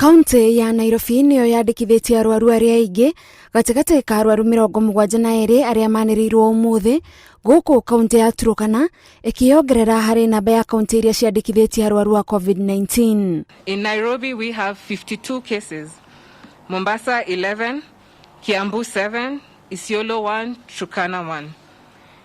Kaunti ya Nairobi niyo yandikithitie arwaru aria aingi gatigati ka arwaru 72 aria manirirwo umuthi guku kaunti ya Turkana ikiongerera hari namba ya kaunti iria ciandikithitie arwaru wa COVID-19. In Nairobi we have 52 cases. Mombasa 11, Kiambu 7, Isiolo 1, Turkana 1.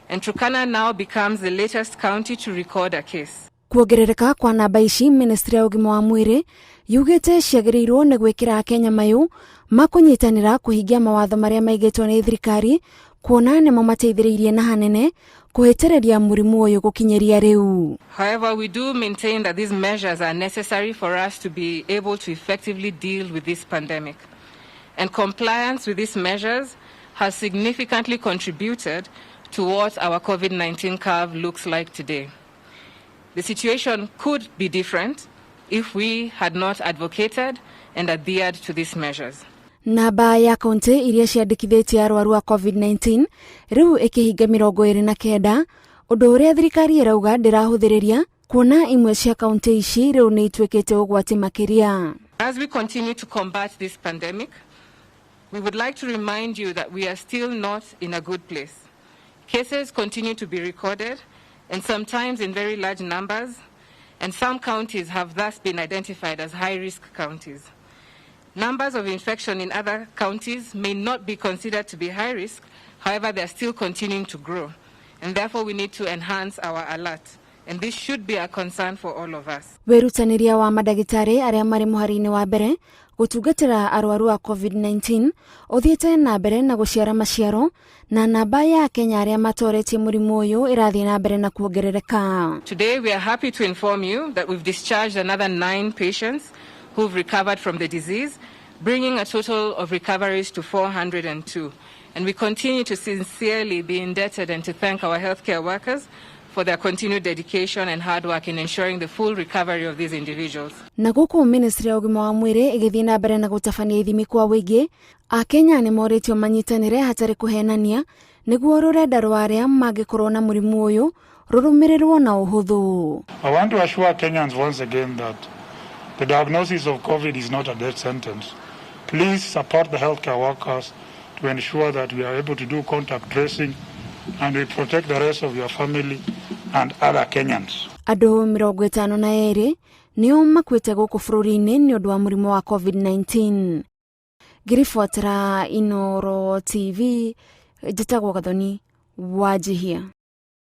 And Turkana now becomes the latest county to record a case. Kuongerereka kwa namba ici, Ministry ya Ugima wa Mwiri yugite ciagiriirwo ni gwikira Kenya mayu makunyitanira kuhingia mawatho maria maigitwo ni thirikari kuona nimo mateithiriirie na hanene kuhitireria murimu uyu gukinyeria riu. However, we do maintain that these measures are necessary for us to be able to effectively deal with this pandemic. And compliance with these measures has significantly contributed to what our COVID-19 curve looks like today. The situation could be different if we had not advocated and adhered to these measures. Namba ya kaunti iria ciandikithitie arwaru wa COVID-19 riu ikihinga 29 undu uria thirikari irauga ndirahuthiriria kuona imwe cia kaunti ici riu ni itwikite ugwati makiria. As we continue to combat this pandemic, we would like to remind you that we are still not in a good place. Cases continue to be recorded, and sometimes in very large numbers, and some counties have thus been identified as high-risk counties. Numbers of infection in other counties may not be considered to be high risk, however they are still continuing to grow, and therefore we need to enhance our alert, and this should be a concern for all of us. Werutaniria wa madagitari aria mari muharini wa mbere gutungatira arwaru wa COVID-19 uthiete na mbere na guciara maciaro na namba ya Kenya aria matoretie murimu uyu irathie na mbere na kuongerereka. Today we are happy to inform you that we've discharged another 9 patients who've recovered from the disease, bringing a total of recoveries to 402. And we continue to sincerely be indebted and to thank our healthcare workers for their continued dedication and hard work in ensuring the full recovery of these individuals. Na guku Ministry ya Ugima wa Mwiri igithii na mbere na gutabania ithimi kwa wingi, Akenya ni moritio manyitanire hatari kuhenania niguo rurenda rwa aria mangikorwo na murimu uyu rurumirirwo na uhuthu. I want to assure Kenyans once again that the diagnosis of COVID is not a death sentence. Please support the healthcare workers to ensure that we are able to do contact tracing and we protect the rest of your family and other Kenyans. Andu 52 nio makwite guku bururi-ini ni undu wa murimu wa COVID-19. Ngirifuatira Inooro TV, njitagwo Gathoni Wanjihia.